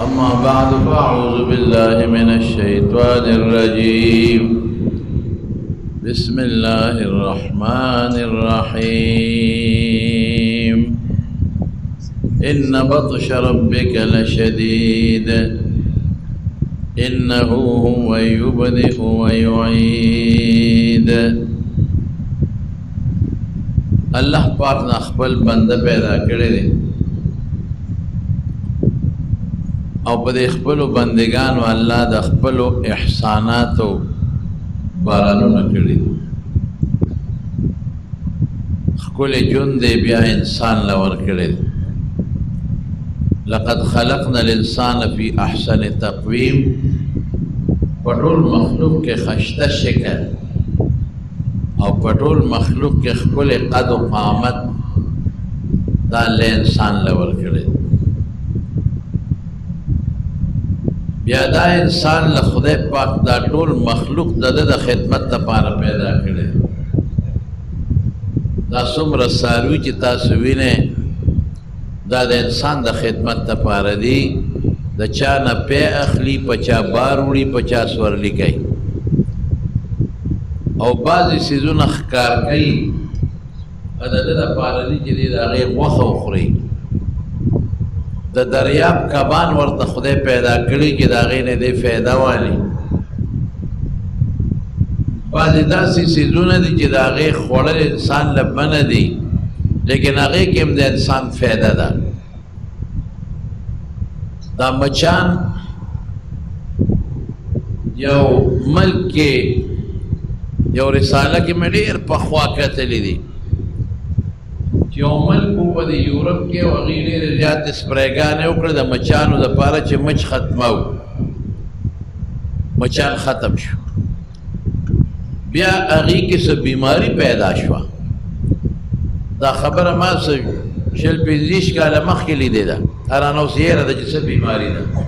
أما بعد فأعوذ بالله من الشيطان الرجيم بسم الله الرحمن الرحيم إن بطش ربك لشديد إنه هو يبدئ ويعيد اللہ پاک نے خپل بندہ پیدا کرے دے او پدے خپلو بندگانو اللہ دا خپلو احساناتو بارانو نکڑی دے خکل جن دے بیا انسان لور کرے دے لقد خلقنا الانسان فی احسن تقویم پٹول مخلوق کے خشتہ شکل او پټول مخلوق کے خپل قد و قامت دا لے انسان لور کرے بیا دا انسان لخدای پاک دا ټول مخلوق دا خدمت دا پارا پیدا کرے دا سمر ساروی چی تاسو وینے دا انسان دا خدمت دا پارا دی دا چانا پی اخلی پچا باروڑی پچا سورلی کئی او بعضی سیزون اخکار کئی دا پارلی چی دی دا غیر وخ اخری دا دریاب کبان ورطا خدای پیدا کری که دا غیر دی فیده والی بعضی دا سیزون دی چی دا غیر خوڑل انسان لبن دی لیکن غیر کم دا انسان فیده دا دا مچان یو ملک کے یو رسالہ کی میں دیر پخوا کتلی دی یو ملکو پا دی یورپ کے وغیرے رجات اسپریگانے اکر دا مچانو دا پارا چی مچ ختماو مچان ختم شو بیا اغی کی سب بیماری پیدا شوا دا خبر ما سب شل پینزیش کا لمخ کے لی دے دا ارانو سیر دا جی سب بیماری دا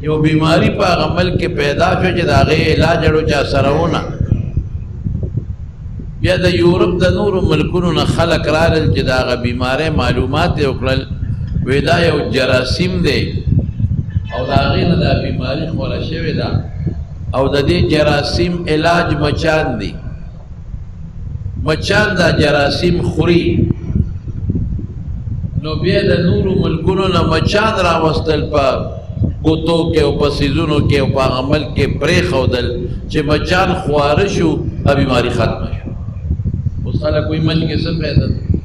یو بیماری پا اغا ملک کے پیدا شو چی دا اغی علاج اڑو چا سرونا بیا دا یورپ دا نور ملکونو نا خلق رالل چی دا آغا بیمارے معلومات دے اکرل ویدا یو جراسیم دے او دا آغین دا بیماری خورا شوی دا او دا دی جراسیم علاج مچان دی مچان دا جراسیم خوری نو بیا دا نور ملکونو نا مچان را وستل پا گوتو کے او پا سیزونو کے او پا عمل کے پریخ او دل چی مچان خوارشو بیماری ختم شو خلق کوئی مچ کے سب پیدا دا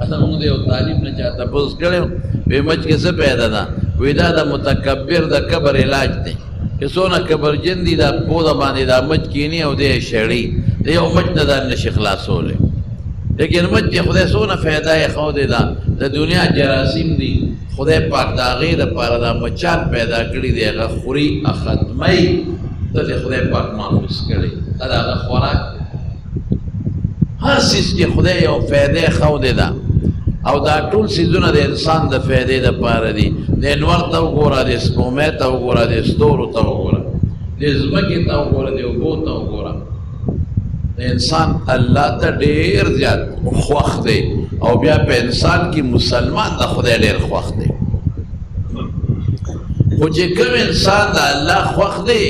اصلا مونگ دے تعلیم نہ چاہتا پوز کرے وی مچ کے سب پیدا دا وی دا متکبر دا کبر علاج دے کہ سونا کبر جن دی دا پودا باندی دا مچ کینی او دے شیڑی دے یو مچ دا نشی خلاص ہو لے لیکن مچ کے خدای سونا فیدہ خو دے دا دنیا جراسیم دی خدای پاک دا غیر پارا دا مچان پیدا کری دے اگا خوری اختمی دا دے خدای پاک محفوظ کری دا اگا خوراک ہر سیز کی خدای یو فیدے خو دے دا او دا طول سیزونا دے انسان دا فیدے دا پارا دی دے انور تاو گورا دے سپومے تاو گورا دے ستورو تاو گورا دے زمکی تاو گورا دے اوبو تاو گورا دے انسان اللہ تا دیر زیاد خوخ دے او بیا پہ انسان کی مسلمان دا خدای دیر خوخ دے خوچے کم انسان دا اللہ خوخ دے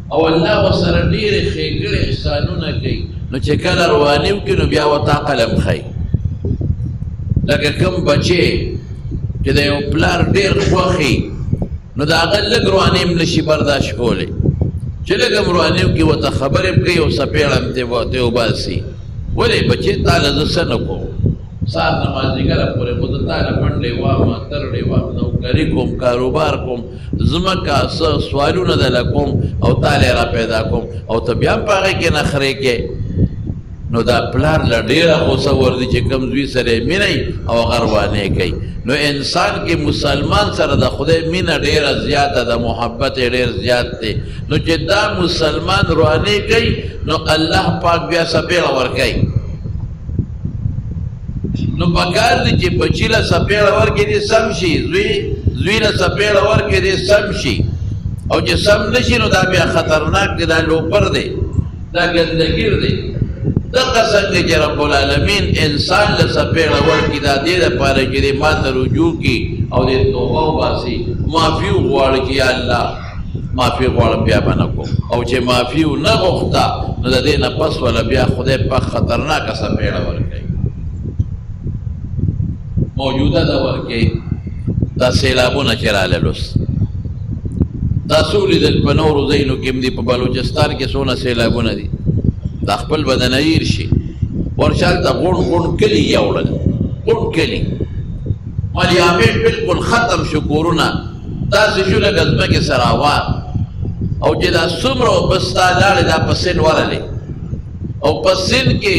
او اللہ وسر دیر خیگر احسانو نا کئی نو چکل روانیو کی نو بیا وطا قلم خی لکه کم بچے چی دا یو پلار دیر خوخی نو دا اغل لگ روانیم نشی برداشت کولے چی لگم روانیو کی وطا خبرم کئی و سپیرم تیو باسی ولی بچے تالا زسنکو سار نمازی گرم پورے خود تالا پنڈے واما ترڑے واما نوکری کم کاروبار کم زمکا سوالو ندل کم او تالے را پیدا کم او تبیان پاگے کے نخرے کے نو دا پلار لڈیرہ خوصہ وردی چی کم زوی سرے منی او غروانے کئی نو انسان کی مسلمان سر دا خودے من ڈیرہ زیادہ دا محبت ڈیر زیاد تے نو چی دا مسلمان روانے کئی نو اللہ پاک بیا سپیڑ ورکئی نو پکار دی چی بچیلا سپیڑ ورکی دی سمشی زویلا سپیڑ ورکی دی سمشی او چی سم نشی نو دا بیا خطرناک دی دا لوپر دی دا گندگیر دی دقا سنگ جی رب العالمین انسان لسا پیغ ورکی دا دید پارا جی دی مات رجوع کی او دې توبه وباسي معافي وغواړي چې یا الله معافي غواړم بیا به نه کوم او چې معافي ونه غوښته نو د دې نه پس وله بیا خدای پاک خطرناکه څپېړه ورکوي موجوده دور کې دا سیلابونه چې راغلل اوس تاسو ولیدل په نورو ځایونو کې هم دي په بلوچستان کې څونه سیلابونه دي دا خپل بدن هیر شي ورشالته غون غون کلي یوړل غون کلي ملیامېټ بالکل ختم شو کورونه داسې شو لکه ځمکې سراوان او چې دا څومره اوبه ستا لاړې دا په سیند ورلې او په سیند کې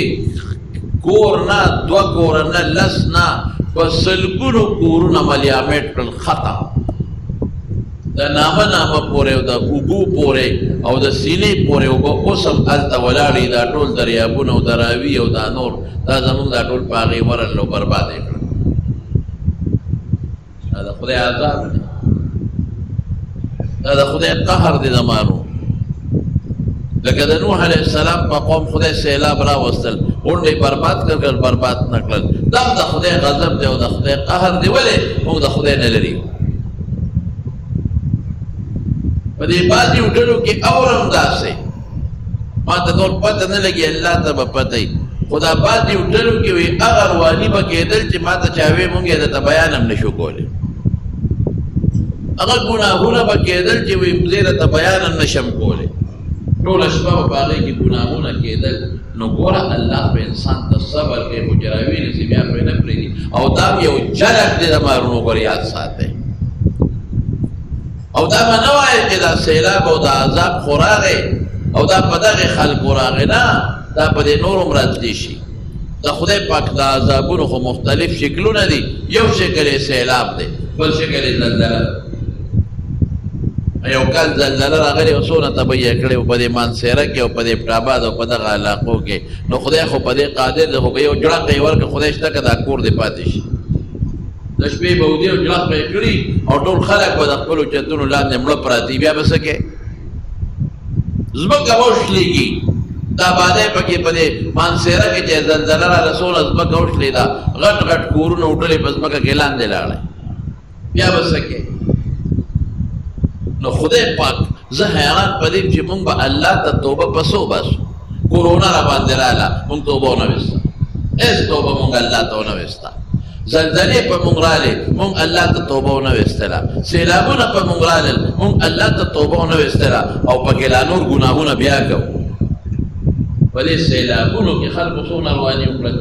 کور نه دوه کوره نه لس نه په سلګونو کورونه ملیامېټ کړل ختم د نامه نامه پورې او د اوبو پورې او د سینې پورې اوبه اوس هم هلته ولاړې دا ټول دریابونه او دراوي او دا نور دا زمونږ دا ټول په هغې ورل او برباد یې کړل دا د خدای عذاب دی دا د خدای قهر دی زمانو لکه د نوح علیه السلام په قوم خدای سیلاب راوستل غونډې برباد کړل برباد نه کړل دا د خدای غضب دی او د خدای قهر دی ولې موږ د خدای نه لري په دې بعضې ډلو کې اورم داسې ما ته نور پته نه لګي الله ته به پته وي خو دا بعضې ډلو کې وي هغه رواني به کېدل چې ما ته چا وی مونږ یې درته بیان هم نه شو کولی هغه ګناهونه به کېدل چې وي زه درته بیان هم نه شم کولی ټوله شپه به په هغې کې ګناهونه کېدل نو ګوره الله په انسان ته صبر کوي خو چې راوینسي بیا پرې نه پرېږدي او دا یو جلک دی د مارونو ګوره یاد ساتئ او دا به نه وایي چې دا سیلاب او دا عذاب خو راغی او دا په دغې خلکو راغی نه دا په دې نور هم راتلی شي د خدای پاک د عذابونو خو مختلف شکلونه دي یو شکل یې سیلاب دی بل شکل یې زلزله یو کال زلزله راغلې او څونه تبۍ یې کړې په دې مانسیره کې او په دې پټاباد او په دغه علاقو کې نو خدای خو په دې قادر دی خو که یو جړق یې ورکړه خدای شته که دا کور دې پاتې شي د شپې به ودې او جړق به یې کړي او ټول خلک به د خپلو چتونو لاندې مړه پراته بیا به څه کوې ځمکه وشلېږي دا بادی پکې په دې مانسیره کې چې زلزله راغله څونه ځمکه وشلېده غټ غټ کورونه وټلې په ځمکه کې لاندې لاړی بیا به څه کوې نو خدای پاک زه حیران په دې چې مونږ به الله ته توبه په څو باسو کورونا را باندې راغله مونږ توبه ونه ویسته هېڅ توبه مونږ الله ته ونه ویسته زلزلې په مونږ رالې مونږ الله ته توبه ونه ویستله سیلابونه په مونږ رالل مونږ الله ته توبه ونه ویستله او پکې لا نور ګناهونه بیا کوو په دې سیلابونو کې خلکو څونه رواني وکړل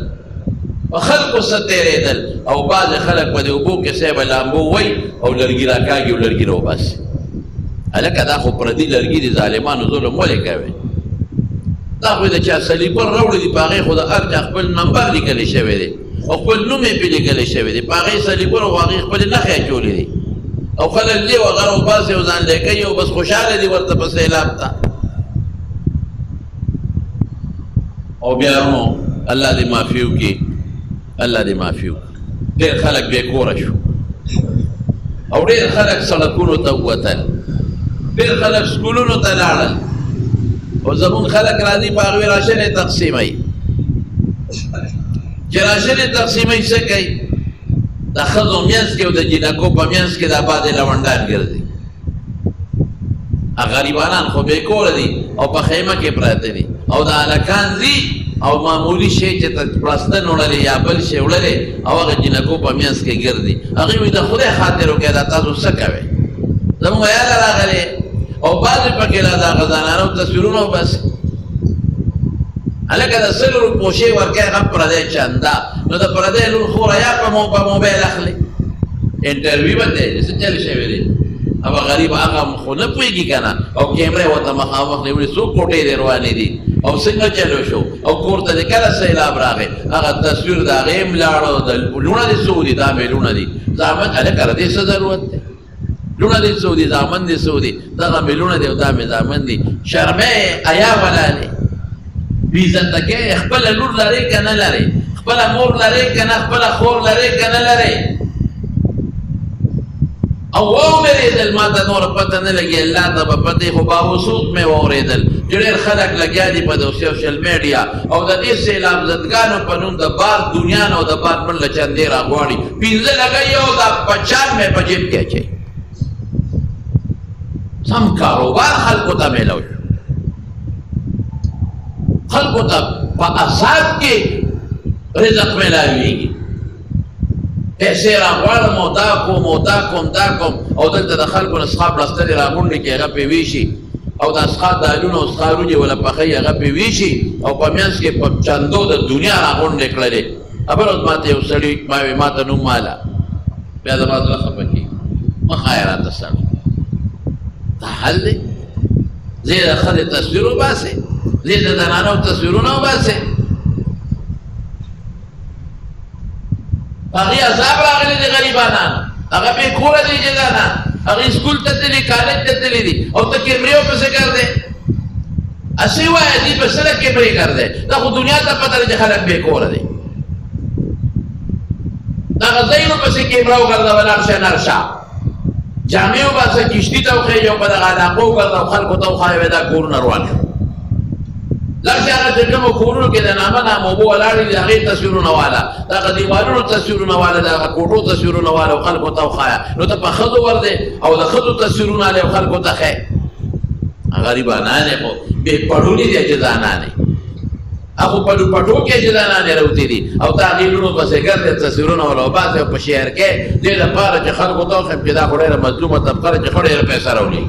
په خلکو څه تېرېدل او بعضې خلک په دې اوبو کې صیبه لامبو وی او لرګي راکاږي او لرګي راوباسي هلکه دا خو پردي لرګي دي ظالمانو ظلم ولې کوي دا خو د چا سلیپر راوړي دي په هغې خو د هر چا خپل نمبر لیکلی شوی دی او خپل نوم یې پرې لیکلی شوی دی په هغې سلیپر او هغې خپلې نښې اچولې دي او خلک دې وغه راوباسي او ځان لیکوي او بس خوشحاله دي ورته په سیلاب ته او بیا نو الله دې معافي وکړي الله دې معافي وکړي ډېر خلک بې کوره شو او ډېر خلک سړکونو ته ووتل ډېر خلک سکولونو ته لاړل او زمونږ خلک راځي په هغوی راشنې تقسیموي چې راشنې تقسیموي څه کوي د ښځو منځ کې او د جینکو په منځ کې دا بعضې لونډان ګرځي غریبانان خو بې کوره دي او په خیمه کې پراته دي او د هلکان ځي او معمولي شی چې پلستن وړلې یا بل شی وړلې او هغه جینکو په منځ کې ګرځي هغوی وایي د خدای خاطر وکړئ دا تاسو څه کوئ زموږ یاده راغلې او بعضې پکې لا د هغه زنانو تصویرونه وباسي هلکه د سلو روپو شی ورکوي هغه پردی چنده نو د پردی لور خوره یا په موبایل اخلي انټرویو به دی څه چل شوی دی هغه غریب هغه خو نه پوهېږي که نه او کیمرې ورته مخامخ نیولې څو کوټې دې روانې دي او څنګه چلو شو او کور ته دې کله سیلاب راغی هغه تصویر د هغې هم لاړو د لوڼه دې څو دي دا مې لوڼه دي زامن هلکه د دې څه ضرورت دی لوڼه دې څو دي زامن دې څو دي دغه مې لوڼه دی او دا مې زامن دي شرمې حیا ولالې بېعزته کوې خپله لور لرې که نه لرې خپله مور لرې که نه خپله خور لرې که نه لرې او واورېدل ما ته نوره پته نه لګي الله ته به پتې خو باوسوق مې واورېدل چې ډېر خلک لګیا دي په سوشل میډیا او د دې سیلاب زدګانو په نوم د بار دنیا نه او د بار بل له چندې راغواړي 15 لګوي او دا 95 په جیب کې اچوي سم کاروبار خلکو ته میلاو شو خلکو ته په اساد کې رزق میلاویږي پیسې راغواړم او دا کوم او دا کوم دا کوم او دلته د خلکو نه څښاک راستلې راغونډې کې هغه پې ویشي او دا څښاک دالونه او څښاروجې وله پخوي هغه پې ویشي او په منځ کې په چندو د دنیا راغونډې کړلې خبره اوس ماته یو سړي ما وې ماته نوم ماله بیا زما زړه خفه کېږي مخ یې راته سړی دا حل دی زه د ښځې تصویر وباسې زه د زنانو تصویرونه وباسې هغې عذاب راغلی دی غریبانانو هغه بې کوره دی جګانه هغې سکول ته تللي کالج ته تللي دي او ته کیمرې ورپسې ګرځې اسې وایه دوی په سره کیمرې ګرځې دا خو دنیا ته پته ده چې خلک بې کوره دی دغه ځایونو پسې کیمره وګرځوه لاړ شه نرشه جامې وباسه کشتي ته وخېږه او په دغه علاقو وګرځه او خلکو ته وښایه وایي دا کورونه روان شو لاړ شه هغه چې کومو کورونو کې د نامه نامه اوبه ولاړې دي د هغې تصویرونه واله د هغه دیوالونو تصویرونه واله د هغه کوټو تصویرونه واله او خلکو ته وښایه نو ته په ښځو ورځې او د ښځو تصویرونه والې او خلکو ته ښیې غریبانان یې خو بې پړوني دي چې زانان یې هغه پټو پټو کې چې زانان یې راوتي دي او د هغې لوڼو پسې ګرځې تصویرونه وله وباسې او په شعر کې دې لپاره چې خلکو ته وښیم چې دا خو ډېره مظلومه طبقه ده چې ښه ډېره پیسه راولي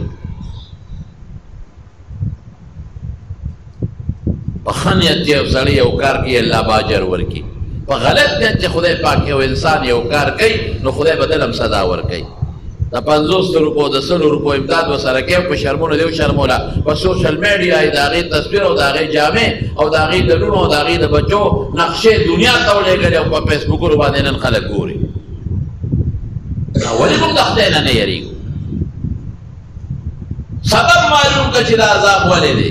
په ښه نیت یو سړی یو کار کوي الله به اجر ورکړي په غلط نیت چې خدای پاک یو انسان یو کار کوي نو خدای به دل هم سزا ورکوي د 50 روپو د 100 روپو امداد ورسره کوي په شرمونو دې وشرموله په سوشل میډیا یې د هغې تصویر او د هغې جامې او د هغې د لوڼو او د هغې د بچو نقشې دنیا ته ولېږلې او په فیسبوکونو باندې نن خلک ګوري ولې موږ د خدای نه نه یېرېږو سبب معلوم که چې دا عذاب ولې دی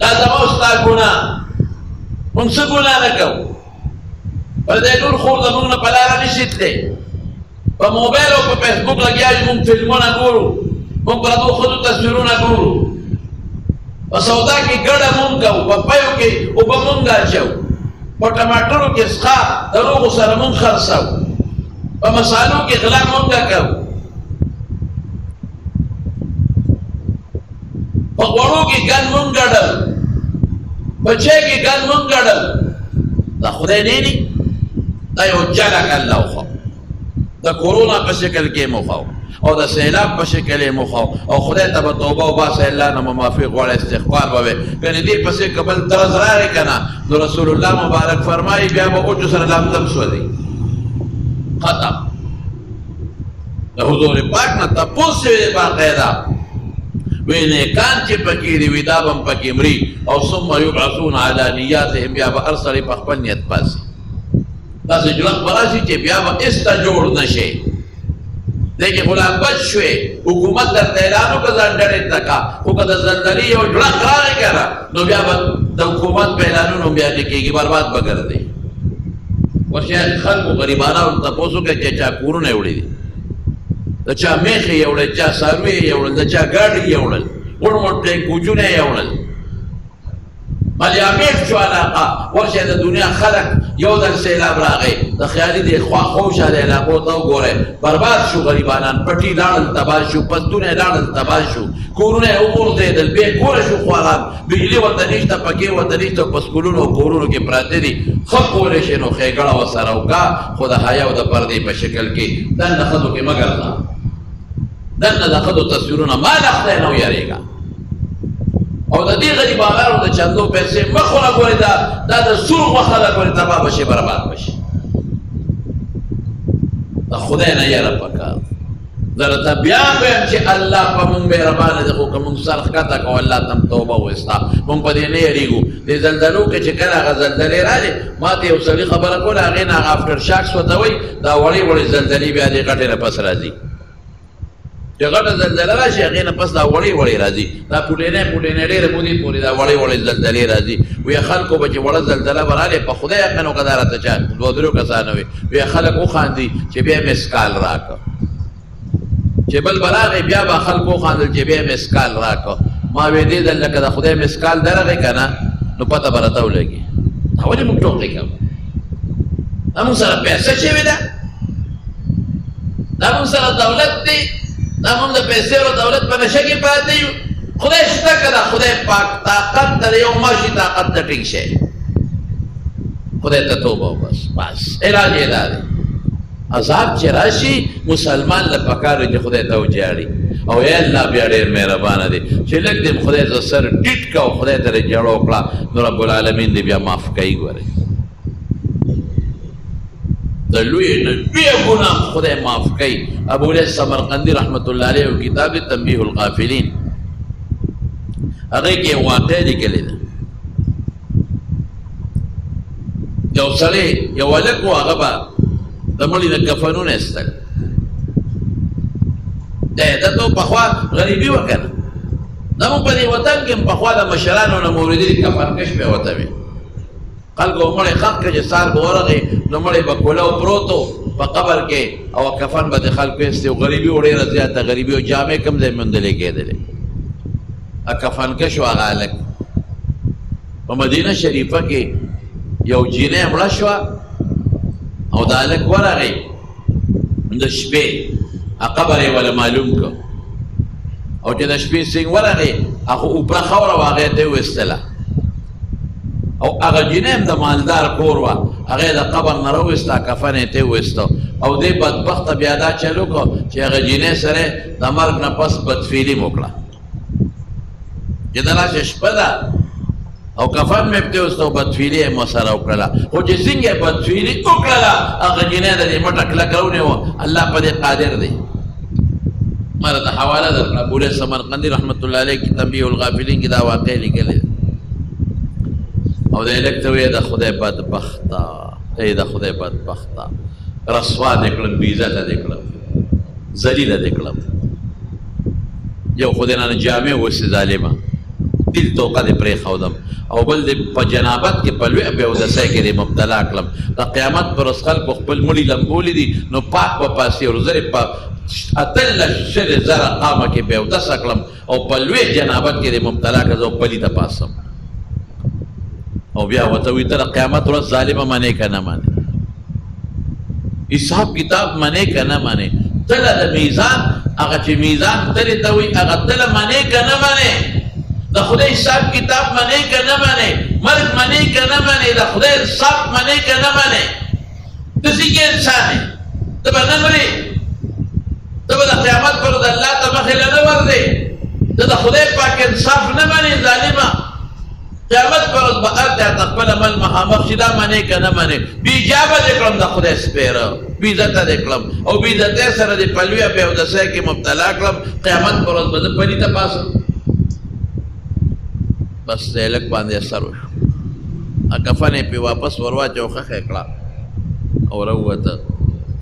دا زما او ستا ګناه موږ څه ګناه نه کوو پر دې نور خور زموږ نه په لاره نشي تللی په موبایل او په فیسبوک لګیا یو موږ فلمونه ګورو موږ پردو ښځو تصویرونه ګورو په سودا کې ګډه موږ کوو په پیو کې اوبه موږ اچوو په ټماټرو کې څښاک د روغو سره موږ خرڅوو په مسالو کې غلا موږ کوو په غوړو کې ګن موږ ګډل په چای کې ګن موږ ګډل دا خدای نه دی دا یو جلک الله وخو د کورونا په شکل کې مخاو او د سیلاب په شکل کې مخاو او خدای ته به توبه وباسه الله نه معافي غواړي استغفار به وي کنه دې پسې قبل درز راغی کنه نو رسول الله مبارک فرمایي بیا به اوجو سره لامدم سوځي ختم د حضور پاک نه تاسو یې باقاعده وی نیکان چې پکې دي وي دا به هم پکې مري او ثم یبعثون علی نیاتهم بیا به هر سړی په خپل نیت پاسي داسې جوړښت به راشي چې بیا به هېڅ جوړ نه شي دی کې خو لا بچ شوې حکومت درته اعلان وکړه ځان ډډې ته کا خو که د زلزلې یو جوړښت راغی که نه نو بیا به د حکومت په اعلانونو بیا نه کېږي برباد به ګرځي ورشئ خلکو غریبانو تپوس وکړه چې چا کورونه یې وړي دي د چا میخې یې وړل چا څاروي یې وړل د چا ګاډي یې وړل غوړ موټ کوچونه یې وړل ملیامېټ شو علاقه ورشئ د دنیا خلک یو ځل سیلاب راغی د خیالي د خوشحاله علاقو ته وګورئ برباد شو غریبانان پټي لاړل تباه شو پستونه یې لاړل تباه شو کورونه یې وغورځېدل بې کوره شو خواران بجلي ورته نشته پکې ورته نشته په سکولونو او کورونو کې پراته دي ښه کولی شي نو ښېګړه ورسره وکړه خو د حیا او د پردې په شکل کې دننه ښځو کې مه ګرځه دننه د ښځو تصویرونه ما له خدای نه ویارېږه او د دې غریبانانو د چندو پیسې مخ ونه ګورې دا د سور مخه له ګورې تباه به شي برباد به شي د خدای نه یاره پکار زه راته بیا وایم چې الله په مونږ مهربانه دی خو که مونږ سر ښکته کوو الله ته هم توبه وایسته مونږ په دې نه یېرېږو دې زلزلو کې چې کله هغه زلزلې رالې ما ته یو سړي خبره کوله هغې نه هغه افټر شاکس ورته وایي دا وړې وړې زلزلې بیا دې غټې نه پس راځي چې غټه زلزله راشي هغې نه پس دا وړې وړې راځي دا پوټینې ډېرې مودې پورې دا وړې وړې زلزلې راځي ویې خلکو به چې وړه زلزله به رالې په خدای یقین وکړه دا راته چا دوه درو کسانو وي ویې خلک وخاندي چې بیا یې مسکال راکړه چې بل به راغی بیا به خلکو وخاندل چې بیا یې مسکال راکړه ما وې دې ځل لکه د خدای مسکال درغی که نه نو پته به راته ولګي دا ولې موږ ټوکې کوو دا موږ سره پیسه شوې ده دا موږ سره دولت دی دا موږ د پیسې او دولت په نشه کې پاتې یو خدای شته که دا خدای پاک طاقت د یو ماشي طاقت د ټینګ شی خدای ته توبه وبس بس علاج یې دا دی عذاب چې راشي مسلمان له پکار دی چې خدای ته وجاړي او یا الله بیا ډېر مهربانه دی چې لږ دې خدای ته سر ټیټ کړه او خدای ته یې جړو کړه نو رب العالمین دې بیا معاف کوي ګورئ د لوی نه لویه ګناه خدای معاف کوي ابو الیاس سمرقندي رحمت الله علیه یو کتاب دی تنبیه الغافلین هغې کې یو واقع لیکلې ده یو سړی یو هلک و هغه به د مړي د کفنونه ایستل ده ته پخوا غریبي وه که نه زمونږ په دې وطن کې هم پخوا د مشرانو نه مورېدي کفنکش به یې ورته وي خلکو مړی ښخ کړه چې سهار به ورغی نو مړی به کولو پروت و په قبر کې او کفن به د خلکو ایستې و غریبي و ډېره زیاته غریبي و جامې کوم ځای موندلې کېدلې کفنکش و هغه هلک په مدینه شریفه کې یو جینۍ مړه شوه او دا هلک ورغی د شپې قبر یې وله معلوم کړ او چې د شپې سینګ ورغی هغه اوپره خاوره و هغې ته یې ویستله او هغه جینۍ هم د مالدار کور وه هغه یې د قبر نه راویسته کفن یې ته ویسته او دې بدبخته بیا دا چل وکړو چې هغه جینۍ سره د مرګ نه پس بدفعلي م وکړه چې د راشه شپه ده او کفن مې پرې ویسته او بدفعلي یې مو سره وکړله خو چې څنګه یې بدفعلي وکړله هغه جینۍ د دې مټه کلکه ونیوه الله په دې قادر دی ما راته حواله درکړه ابو الیاس سمرقندي رحمت الله علیه کې تنبیه الغافلین کې دا واقع لیکلی دی او د هلک ته ویې د خدای بدبخته ای د خدای بدبخته رسوا دې کړم بېعزته دې کړم ذلیله دې کړم یو خو دې نه جامې اوسې ظالمه دل توقه دې پرېښودم او بل دې په جنابت کې په لویه بېودسۍ کې دې مبتلا کړم د قیامت پر ورځ خلکو خپل مړي لمبولي دي نو پاک به پاسې ورځرې په 18,000 قامه کې بېودسه کړم او په لوی جنابت کې دې مبتلا کړه زه پلي ته پاسم او بیا ورته وایي ته د قیامت ورځ ظالمه منې که نه منې حساب کتاب منې که نه منې تله د میزان هغه چې میزان تلې ته وایي هغه تله منې که نه منې د خدای حساب کتاب منې که نه منې مرګ منې که نه منې د خدای حساب منې که نه منې ته څنګه انسان یې ته به نه مرې ته به د قیامت پر ورځ الله ته مخې له نه ورځې ته د خدای پاک انصاف نه منې ظالمه قیامت پر ورځ به هر چا ته خپل عمل مخامخ شي دا منې که نه منې بېجابه دې کړم د خدای سپېره بېعزته دې کړم او بېعزتۍ سره دې په لویه بېودسۍ کې مبتلا کړم قیامت پر ورځ به زه پلي ته پاسم بس د هلک باندې اثر وشو کفن یې پرې واپس ور واچو ښخ یې کړه او راووته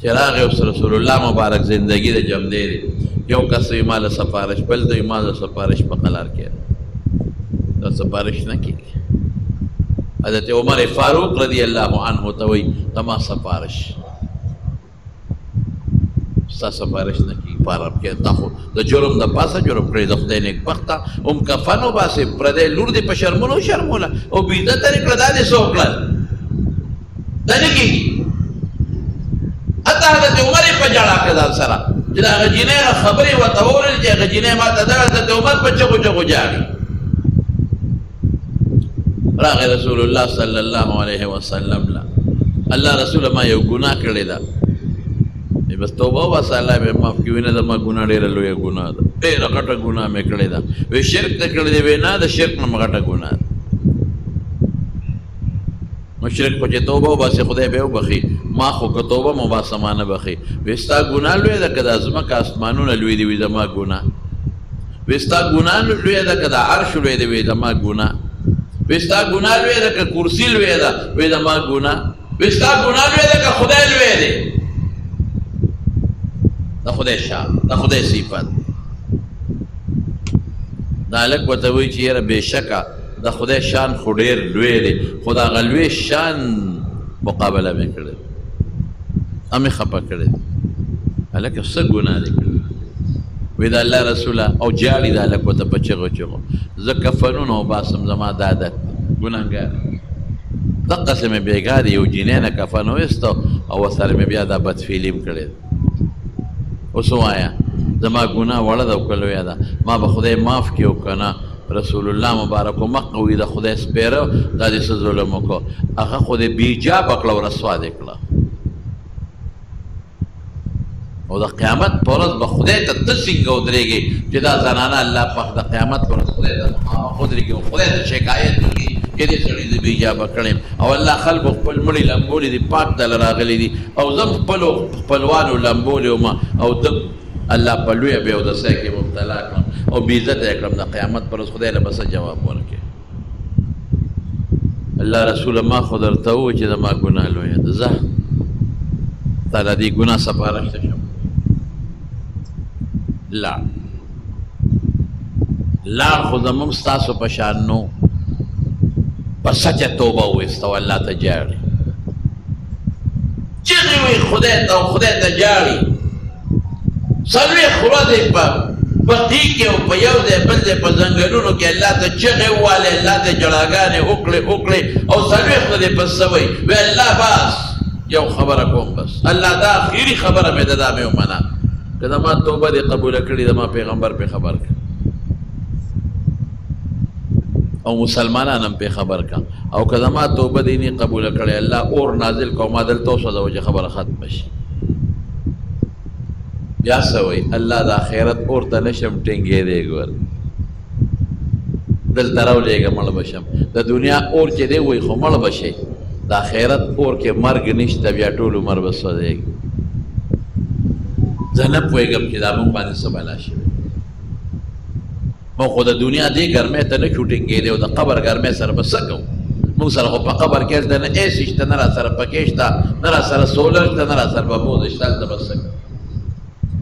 چې راغی اوس رسول الله مبارک زندګي د جمدی دی یو کس وي ما له سفارش بل ته وي ما د سفارش په قلار کې دا سفارش نه کېږي حضرت عمر فاروق رضی الله عنه ته وایي ته ما سفارش ستا سفارش نه کېږي په عرب کې تا خو د جرم د پاسه جرم کړی د خدای نیکبخته هم کفن وباسې پردی لور دې په شرمونو شرموله او بېعزته دې کړه دا دې څه وکړل دا نه کېږي حتی حضرت عمر یې په ژړا کړه ځان سره چې د هغه جینۍ هغه خبرې ورته واورېدې چې هغه جینۍ ما ته دا حضرت عمر په چغو چغو ژاړي راغی رسول الله صلی الله علیه وسلم له الله رسول ما یو ګناه کړې ده بس توبه وباسه الله به معاف کړي وینه زما ګناه ډېره لویه ګناه ده ډېره غټه ګناه مې کړې ده وی شرک ته کړې دی وی نه د شرک نه غټه ګناه ده مشرک خو چې توبه وباسي خدای به وبخي ما خو که توبه مو باسه ما نه بخي وی ستا ګناه لویه ده که د ځمکه اسمانونه لوی دي وي زما ګناه وی ستا ګناه لویه ده که د عرش لوی دی وی زما ګناه وی ستا ګناه لویه ده که کرسي لویه ده وی زما ګناه وی ستا ګناه لویه ده که خدای لوی دی د خدای شان د خدای صفت دا هلک ورته وایي چې یاره بېشکه د خدای شان خو ډېر لوی دی خو د هغه لوی شان مقابله مې کړې ده مې خفه کړې ده هلکه څه ګناه دې کړې وی دا الله رسوله او جاړي دا هلک ورته په چغو چغو زه کفنونه وباسم زما دا عادت ګنهګار دقسې مې بېګا د یو جینۍ نه کفن وایستو او ورسره مې بیا دا بدفعلي م کړې اوس ووایه زما ګناه وړه ده او که لویه ده ما به خدای معاف کړي او که نه رسول الله مبارک مخ وي د خدای سپېره دا دې څه ظلم وکړو هغه خو دې بیجابه کړه او رسوا دې کړه او د قیامت په ورځ به خدای ته ته څنګه ودرېږې چې دا زنانه الله پاک د قیامت په ورځ خدای ته مخامخ ودرېږي او خدای ته شکایت وکړي چې دې سړي زه بیجابه کړی او الله خلکو خپل مړي لمبولي دي پاک دله راغلي دي او زه خپلو خپلوانو لمبولي وم او ده الله په لویه بې اودسۍ کې مبتلا کړم او بېعزته یې کړم د قیامت پر ورځ خدای له به څه جواب ورکړي الله رسوله ما خو درته ووایي چې زما ګناه لویه ده ځه تا له دې ګناه سپارښته شم لاړ خو زموږ ستاسو په شان نو په سچه توبه وویسته او الله ته جاړي چغې وایي خدای ته او خدای ته جاړي څلوېښت ورځې په بقي کې او په یو ځای بل ځای په ځنګلونو کې الله ته چغې ووالې الله ته جړاګانې وکړې او څلوېښت ورځې پس څه وایي وی الله بس یو خبره کوم بس الله دا اخري خبره مې ده دا مې ومنه که زما توبه دې قبوله کړي زما پیغمبر پې خبر کړه او مسلمانان هم پې خبر کړه او که زما توبه دې نه قبوله کړې الله اور نازل کو ما دلته وسوځوه چې خبره ختمه شي بیا څه وایي الله د آخرت اور ته نشم ټینګېدی ګور دلته راولېږه مړ به شم د دنیا اور چې دی وایي خو مړ به شي د آخرت اور کې مرګ نشته بیا ټول عمر به سوځېږي زه نه پوهېږم چې دا موږ باندې څه بلا شوي موږ خو د دنیا دې ګرمۍ ته نه شو ټینګېدی او د قبر ګرمۍ سره به څه کوو موږ سره خو په قبر کې هلته نه ایس شته نه را سره پکې شته نه را سره سولر شته نه را سره به بوز شته هلته به څه کوو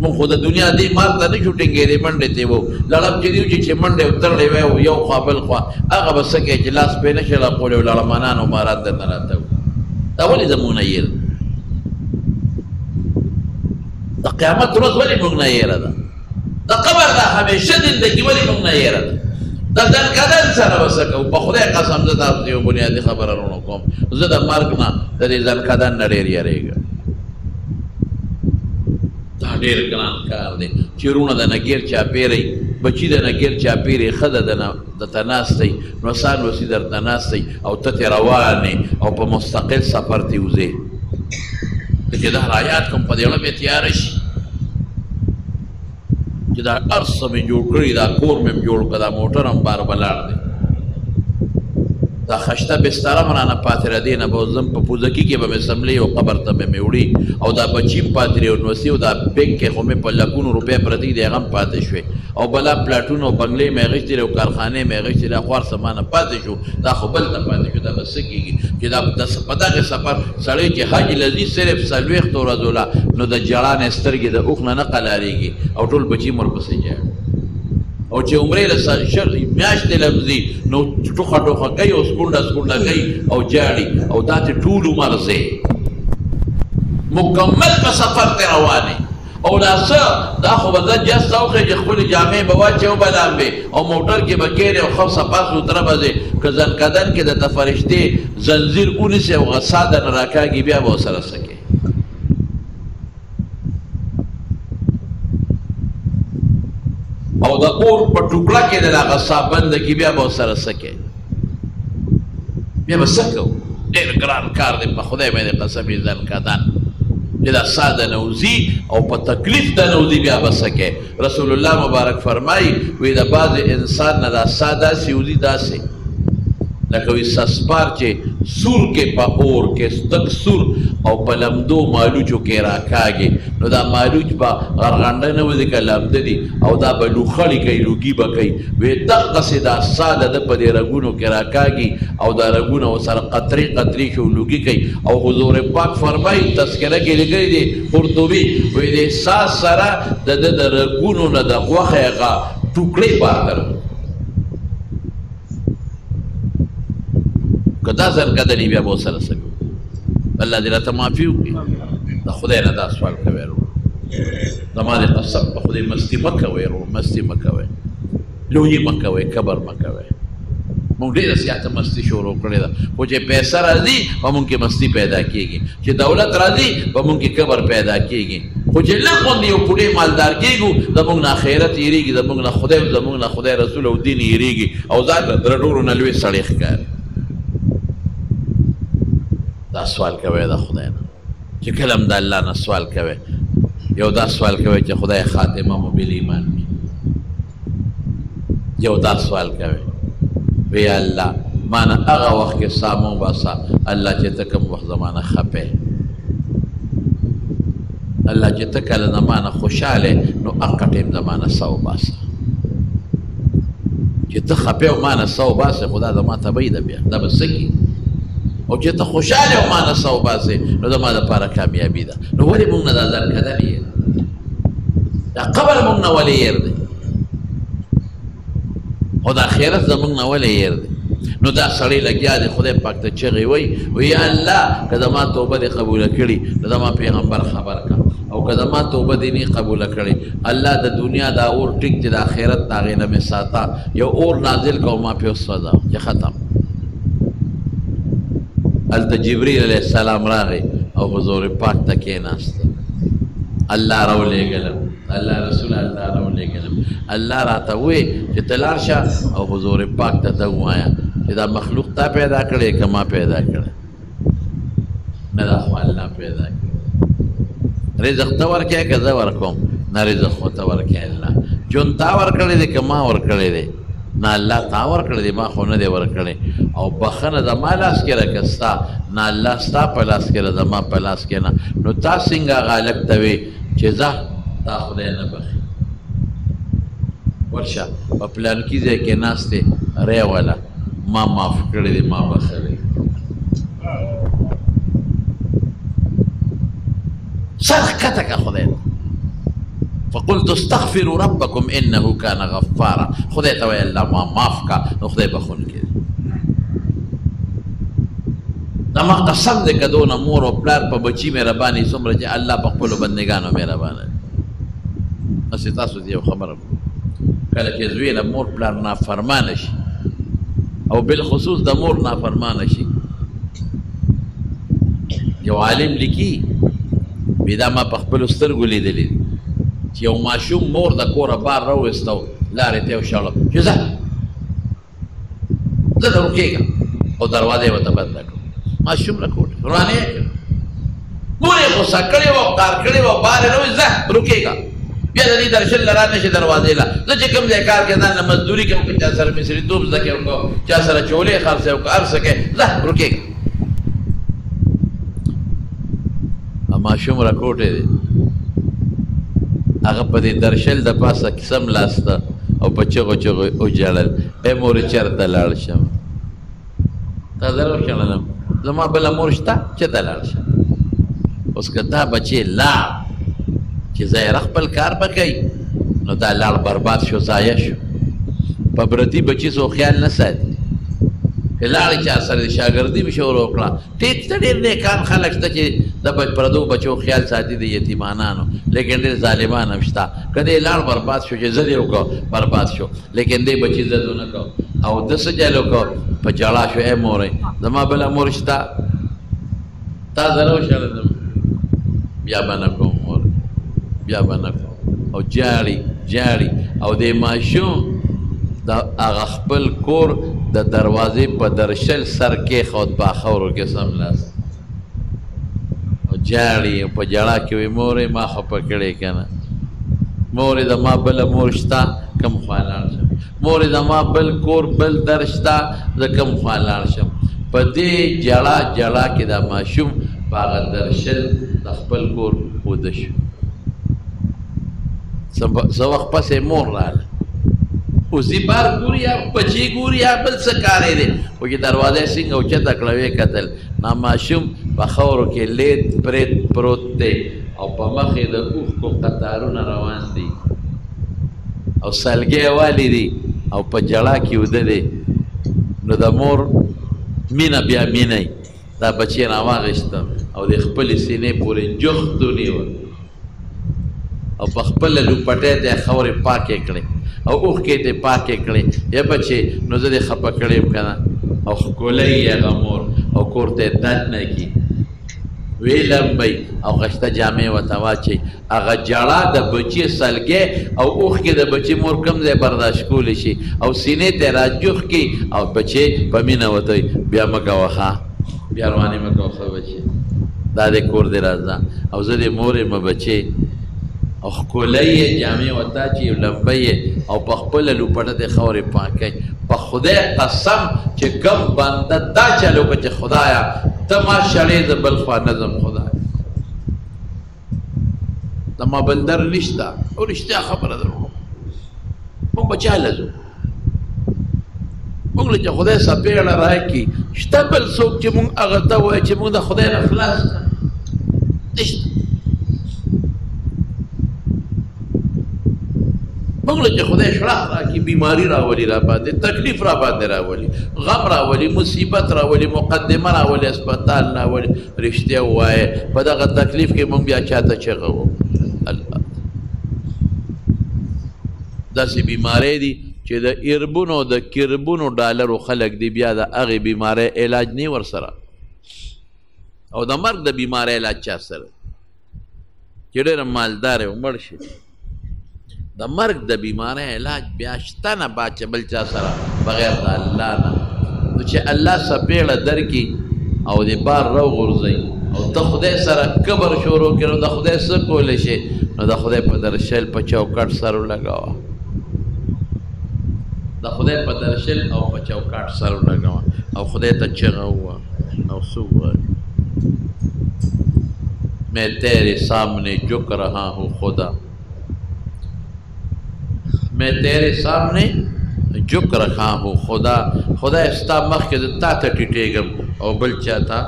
موږ خو د دنیا دې مار ته نه شو ټینګېدی منډې ته وو لړم چې دی چې منډې وتړلې وی او یو خوا بل خوا هغه به څه کوې چې لاس پرې نه شي راپولې او لړمانان او ماران درنه راته وو دا ولې زموږ نه یېره د قیامت ورځ ولې موږ نه یېره ده د قبر دا همیشه زندګي ولې موږ نه یېره ده د ځنکدن سره به څه کوو په خدای قسم زه تاسو ته یو بنیادي خبره رونه کوم زه د مرګ نه د دې ځنکدن نه ډېر یېرېږم دا ډېر ګران کار دی چې وروڼه د نه ګیر چاپېری بچي د نه ګیر چاپېرې ښځه درته ناستی نوسان وسي درته ناستی او ته ترې روانې او په مستقل سفر ته وځې چې دا رایات کوم په دې اړه بیا تیاره شي چې دا هر څه مې جوړ کړي دا کور مې جوړ کړه دا موټر هم بار ولاړ دی دا خشته بستره م رانه پاتې را دی نه به ځم په پوزکي کې به مې سملې او قبر ته به مې وړي او دا بچي م پاتې دی او نوسي او دا بینک کې خو مې په لکونو روپۍ پرتې دي هغه م پاتې شوې او بلا پلاټونه او بنګلې مې اخیستې او کارخانې مې اخیستې دا خوار سمانه پاتې شو دا خو بل ته پاتې شو دا به څه کېږي چې دا په دغې سفر سړی چې حج لځي صرف 40 ورځو لا نو د جړانې سترګې د اوښ نه نه قلارېږي او ټول بچي م ورپسې جاړي او چې عمرې له میاشتې لمځي نو ټوخه ټوخه کوي او سکونډه سکونډه کوي او جاړي او دا چې ټول عمر ځې مکمل په سفر ته روانې او دا څه دا خو به زه جسته وښیې چې خپلې جامې به واچې او به لامبې او موټر کې به کېنې او ښه صفا سوتره به ځې که زنکدن کې درته فرشتې زنځیر ونیسي او غصا درنه راکاږي بیا به ورسره څه کوې او د اور په ټوکړه کې د هغه سا بنده کې بیا به ورسره څه کوې بیا به څه کوو ډېر ګران کار دی په خدای باندې قسم یې زنکدن چې دا سا د نوځي او په تکلیف د نوځي بیا به څه کوې رسول الله مبارک فرمایي وی د بعض انسان نه دا سا داسې وځي داسې لکه وی سسپار چې سور کې په اور کې ستک سور او په لمدو مالوچو کې راکاږي نو دا مالوچ به غرغنډه نه وځي که لمده دي او دا به لوخړې کوي لوګي به کوي وی دقسې دا سا د ده په دې رګونو کې راکاږي او دا رګونه ورسره قطرې قطرې شي او لوګي کوي او حضور پاک فرمایي تذکره کې لیکلي دي قرطبي وی د سا سره د ده د رګونو نه د غوښې هغه ټوکړې پاتې که دا زنکدني بیا به ورسره څه کوو الله دې راته معافي وکړي د خدای نه دا سوال کوي زما د قسم په خدای مستی مه کوئ ورو مستی مه کوئ لویي مه کوئ کبر مه کوئ مونږ ډېره زیاته مستي شروع کړې ده خو چې پیسه راځي په مونږ کې مستی پیدا کېږي چې دولت راځي په مونږ کې کبر پیدا کېږي خو چې لږ غوندې یو پوډۍ مالدار کېږو زمونږ نه آخرت هېرېږي زمونږ نه خدای زمونږ نه خدای رسول او دین هېرېږي او ځان د ټولو نه لوی سړی ښکاري دا سوال کوئ د خدای نه چې کله هم د الله نه سوال کوئ یو دا سوال کوئ چې خدای خاتمه مو بالایمان کړي یو دا سوال کوئ وی الله مانا هغه وخت کې سامو باسا الله چې ته کوم وخت زمانه خپې الله چې ته کله زمانه خوشحاله نو هغه ټیم زمانه سو باسا چې ته خپې او مانه سو باسه خدا زما ته بيد بیا دا بسکی او چې ته خوشحاله او مانه سو باسه نو زما لپاره کامیابی ده نو ولې موږ نه دا ځل کړی دا قبل موږ نه ولې ير دی او د آخرت زمونږ نه ولې ير دی نو دا سړی لګیا دی خدای پاک ته چغې وی یا الله که زما توبه دې قبوله کړي نو زما پیغمبر خبر کا او که زما توبه دې نه قبوله کړي الله د دنیا دا اور ټیک دی د آخرت د هغې نه مې ساته یو اور نازل کو ما پې وسوځه چې ختم هلته جبریل علیه السلام راغی او حضور پاک ته کېناسته الله راولېږلم الله رسول الله راولېږلم الله راته ووی چې ته لاړ شه او حضور پاک ته ته ووایه چې دا مخلوق تا پیدا کړی که ما پیدا کړی نه دا خو الله پیدا کړی رزق ته ورکوې که زه ورکوم نه رزق خو ته ورکوې الله ژوند تا ورکړی دی که ما ورکړی دی نه الله تا ورکړی دی ما خو نه دی ورکړی او بخښنه زما لاس کې ده که ستا نه الله ستا په لاس کې ده زما په لاس کې نه نو تا څنګه هغه هلک ته وې چې ځه تا خدای نه بخي ورشه په پلانکي ځای کې ناست دی ری والا ما معاف کړی دی ما بخلی سر ښکته که خدای ته فقلت استغفروا ربكم انه كان غفارا خدای ته وایي الله ما معاف کا نو خدای بخونکی دی زما قسم دی که دونه مور او پلار په بچي مهرباني څومره چې الله په خپلو بندګانو مهربانه دی هسې تاسو ته یو خبره کله چې زوی له مور پلار نافرمانه شي او بالخصوص د مور نافرمانه شي یو عالم لیکي وی دا ما په خپلو سترګو لیدلی دي چې یو ماشوم مور د کوره بار راویسته لارې ته یې وشړه چې ځه زه ته روکېږم او دروازه یې ورته بنده کړه ماشوم له کوټې روانه یې کړه مور یې غوسه کړې وه کار کړې وه بار یې راویست ځه روکېږه بیا د دې درشل نه رانشي دروازې له زه چې کوم ځای کار کوې ځان له مزدوري کوم که چا سره مصریتوب زده کړې وکړو چا سره چولې خرڅې وکړو هر څه کوې ځه روکېږه ماشوم را کوټې دی هغه په دې درشل د پاسه کیسه ملاسته او په چغو چغو وژړل ای مورې چېرته لاړ شم تا زه راوشړلم زما بله مور شته چېرته لاړ شم اوس که دا بچې لاړ چې ظاهره خپل کار به کوي نو دا لاړ برباد شو ضایع شو په پردي بچي څو خیال نه ساتي که لاړې چا سره د شاګردي مې شروع وکړه ټیک ته ډېر نیکان خلک شته چې د پردو بچو خیال ساتي د یتیمانانو لیکن ډېر ظالمان هم شته که دی لاړ برباد شو چې زه دې وکړو برباد شو لیکن دی بچي زد ونه کړو او ده څه جهل وکړو په ژړا شو ای مورې زما بله مور شته تا زه راوشړېدم بیا به نه کوم مورې بیا به نه کوم او جاړي جاړي او دې ماشوم د هغه خپل کور د دروازې په درشل سر کېښود په خاورو کې سملاست او جاړي او په ژړا کې وایي مورې ما خفه کړې که نه مورې زما بله مور شته کوم خوا لاړ شم مورې زما بل کور بل در شته زه کوم خوا لاړ شم په دې ژړا ژړا کې دا ماشوم په هغه درشل د خپل کور وده شو څه وخت پسې مور راغله اوسې بار ګوري یا بچی ګوري یا بل څه کاری دی خو چې دروازه یې څنګه اوچته کړه ویې کتل نا ماشوم په خاورو کې لید پرېت پروت دی او په مخ یې د اوښکو قطارونه روان دي او سلګۍ والي دي او په ژړا کې وده دی نو د مور مینه بیا مینه دا بچی راواغېسته او د خپلې سینې پورې جوخت ونیوه او په خپله لوپټۍ ته یې خاورې پاکې کړې او اوښکې ته یې پاکې کړې یا بچې نو زه دې خفه کړی یم که نه او ښکلی یې هغه مور او کور ته یې دن نه کي وی لمبئ او غشته جامې ورته واچئ هغه ژړا د بچي سلګۍ او اوښکې د بچي مور کوم ځای برداشت کولی شي او سینې ته یې راجوخ کړي او بچې په مینه ورته وایي بیا مه کوه ښه بیا روانې مه کوه ښه بچې دا دې کور دې راځه او زه دې مور یم بچې او ښکلی یې جامې ورته اچي لمبئ یې او په خپله لوپټه دې خاورې پاکئ په خدای قسم چې کوم بنده دا چل وکړه چې خدایه ته ما شړې زه بل خوا نه ځم خدایه زما بندر نشته او رښتیا خبره ده موږ به چاله ځو موږ له چې خدای څپېړه راکړي شته بل څوک چې موږ هغه ته ووایو چې موږ د خدای نه خلاص کړه نشته موږ له چې خدای شړق راکړي بیماري راولي را باندې تکلیف را باندې راولي غم راولي مصیبت راولي مقدمه راولي اسپتال راولي رښتیا ووایه په دغه تکلیف کې موږ بیا چاته چغه وو الله داسې بیماری دي چې د اربونو د کربونو ډالرو خلک دي بیا د هغې بیماری علاج نه ورسره او د مرګ د بیماری علاج چا سره چې ډېره مالدار او مړ شي د مرګ د بیماری علاج بیا شته نه باچه بل چا سره بغیر د الله نه نو چې الله څپېړه درکړي او د بار راوغورځوي او ته خدای سره کبر شروع کړي نو د خدای څه کولی شي نو د خدای په درشل په چوکاټ سر ولګوه د خدای په درشل او په چوکاټ سر ولګوه او خدای ته چغه ووایه او څه ووایه میں تیرے سامنے جھک رہا ہوں خدا میں تیرے سامنے جھک رکھا ہوں خدا خدا ستا مخکې د تا ته ټیټېږم او بل چا ته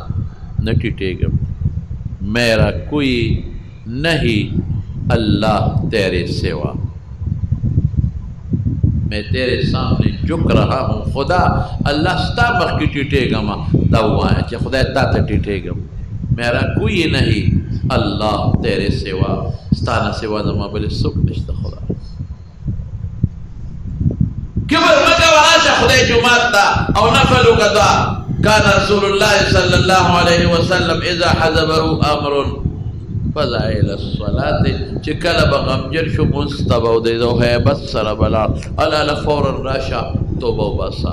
نه ټیټېږم میرا کوئی نہیں اللہ تیرے سوا میں تیرے سامنے جھک رہا ہوں خدا اللہ ستا مخکې ټیټېږم دا ووایه چې خدای تا ته ټیټېږم میرا کوئی نہیں اللہ تیرے سوا ستا نه سوا زما بل څوک نشته خدا کبر مکه ورشه خدای جمعات ته او نفل وکړه كان رسول الله صلى الله عليه وسلم اذا حزبه امر فزع الى الصلاه چې کله به غمجن شو مستبه او د هیبت سره بلاړ الا فورا راشه توبه وباسه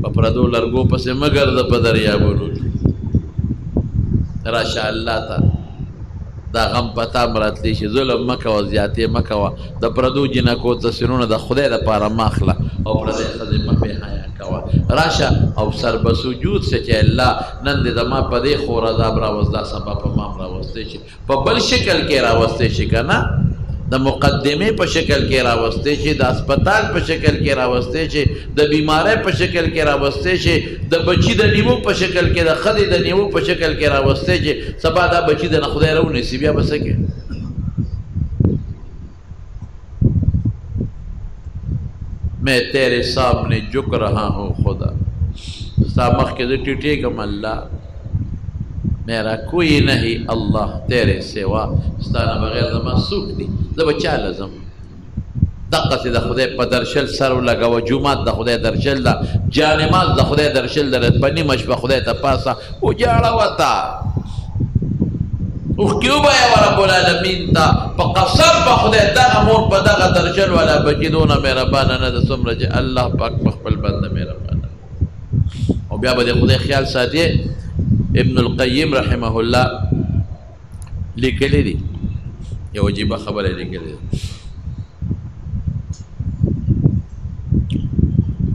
په پردو لرګو پسې مګر د په دریابونو راشه الله ته دا غم پتا مراتلی شي ظلم مه کوه زیاتې مه کوه د پردو جنکو تصویرونه د خدای دپاره مه اخله او پردی ښځې مه بې حیا کوه راشه او سر به سجود سه چې الله نن دې زما په دې خور عذاب راوست دا سبا په ما هم راوستی شي په بل شکل کې راوستی شي که نه د مقدمې په شکل کې راوستی شي د اسپتال په شکل کې راوستی شي د بیماری په شکل کې راوستی شي د بچي د نیمو په شکل کې د ښځې د نیمو په شکل کې راوستی شي سبا دا بچي د نه خدای راونیسي بیا به څه کې میں تیرے سامنے جھک رہا ہوں خدا ستا مخکې زه ټیټېږم الله میرا کوئی نہیں اللہ تیرے سوا ستا نه بغیر زما څوک دي زه به چا له ځم دقسې د خدای په درشل سر ولګوه جومات د خدای درشل ده جانماز د خدای درشل ده په نیمه شپه خدای ته پاسه وجاړه وته اوښکې وبایه رب العالمین ته په قسم په خدای دغه مور په دغه درشل والا بچي دونه مهربانه نه ده څومره چې الله پاک په خپل بنده مهربانه او بیا به د خدای خیال ساتي ابن القیم رحمه الله لیکلی دی یو عجیبه خبره لیکلی دی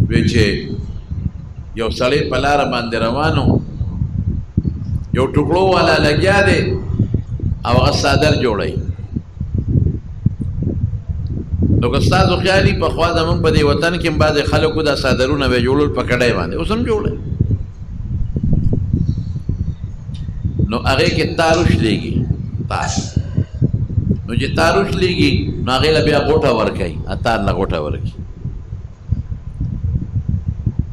وی چې یو سړی په لاره باندې روانو یو ټوکړو والا لګیا دی او هغه څادر جوړوي نو که ستاسو خیالي پخوا زمونږ په دې وطن کې هم بعضې خلکو دا څادرونه به یې جوړول په کډۍ باندې اوس هم جوړوي نو هغې کې تار وشلېږي تار نو چې تار وشلېږي نو هغې له بیا غوټه ورکوي تار له غوټه ورکوي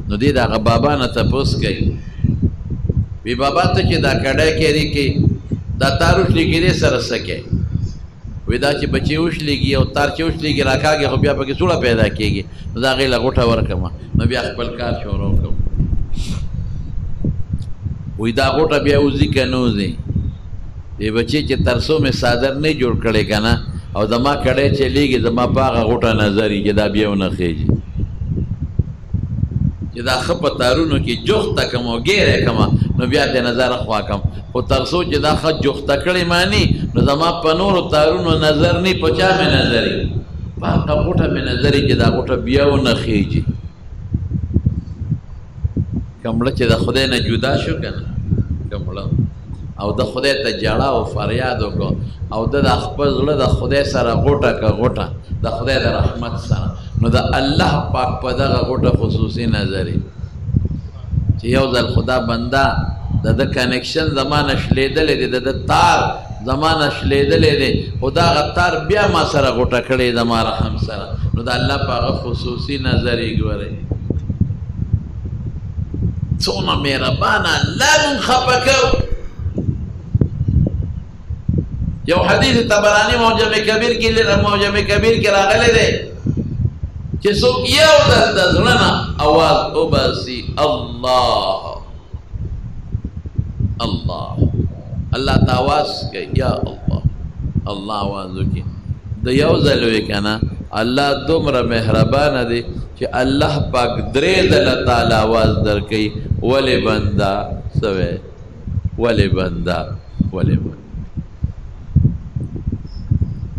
نو دې د هغه بابا نه تپوس کوي وی بابا ته چې دا کډی کې دی کې دا تار وشلېږي دې سره څه کوي وی دا چې بچې وشلېږي او تار چې وشلېږي راکاږي خو بیا پکې سوړه پیدا کېږي نو د هغې له غوټه ورکړمه نو بیا خپل کار شروع کړم وی دا غوټه بیا وځي که نه وځي دی بچې چې تر څو مې صادر نه جوړ کړی که نه او زما کړی چلېږي زما په هغه غوټه نظري چې دا بیا ونه خېږي چې دا ښه په تارونو کې جوخته کړم او ګیری کړم نو بیا دې نظر خوا کړم خو تر څو چې دا ښه جوخته کړې ماني نو زما په نورو تارونو نظر نه په چا مې نظري په هغه غوټه مې نظري چې دا غوټه بیا ونه خېږي کمړه چې د خدای نه جدا شو که نه کمړه او د خدای ته جړه او فریاد وکړو او د خپل زړه د خدای سره غوټه که غوټه د خدای د رحمت سره نو د الله پاک په دغه غوټه خصوصي نظري چې یو ځل خدا بنده د د کنیکشن زمانه شلیدلی دی د تار زمانه شلیدلی دی خو د هغه تار بیا ما سره غوټه کړې زما رحم سره نو د الله په هغه خصوصي نظري ګورئ څومره مهربانه الله مونږ خفه کوو یو حدیث طبرانی معجم کبیر کې راغلی دی چې څوک یو ځل د زړه نه اواز وباسي الله الله الله ته آواز کوي یا الله الله آواز وکړي د یو ځل وی که نه الله دومره مهربانه دی چې الله پاک درې ځله تعالی آواز درکوي ولې بنده څه ولې بنده